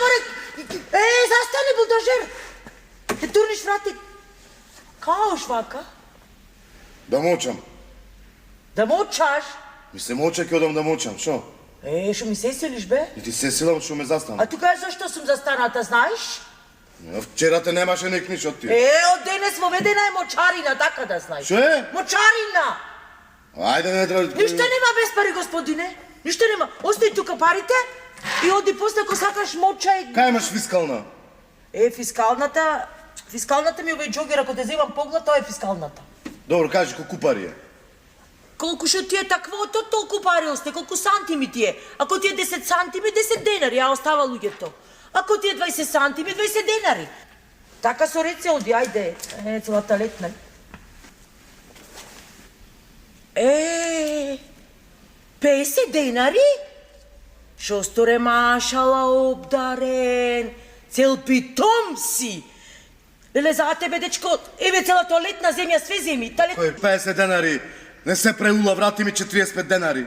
море! Застани, булдожер! Те турниш врати. Као швака? Да мочам. Да мочаш? Ми се моча, ќе одам да мочам, шо? Шо ми се селиш, бе? И ти се селам, шо ме застана. А ти кажеш зашто сум застаната, знаеш? Вчера те немаше никниш од ти. Од денес воведена е мочарина, така да знаеш. Шо е? Мочарина! Ајде, не треба... Ништо нема без пари, господине. Ништо нема. Остави тука парите и оди после ако сакаш мочај. Кај имаш фискална? Фискалната ми овој џогер, ако те земам поглед, тоа е фискалната. Добро, кажи колку пари е. Колку што ти е таквото, толку пари осте, колку сантими ти е. Ако ти е 10 сантими, 10 денари, а остава луѓето. Ако ти е 20 сантими, 20 денари. Така со реце оди, ајде, целата летна. 50 денари? Шо сторе машала обдарен, цел питом си. Леле, за тебе, дечко, еве целата летна земја, све земи. Кој 50 денари? Не се преула, врати ми 45 денари.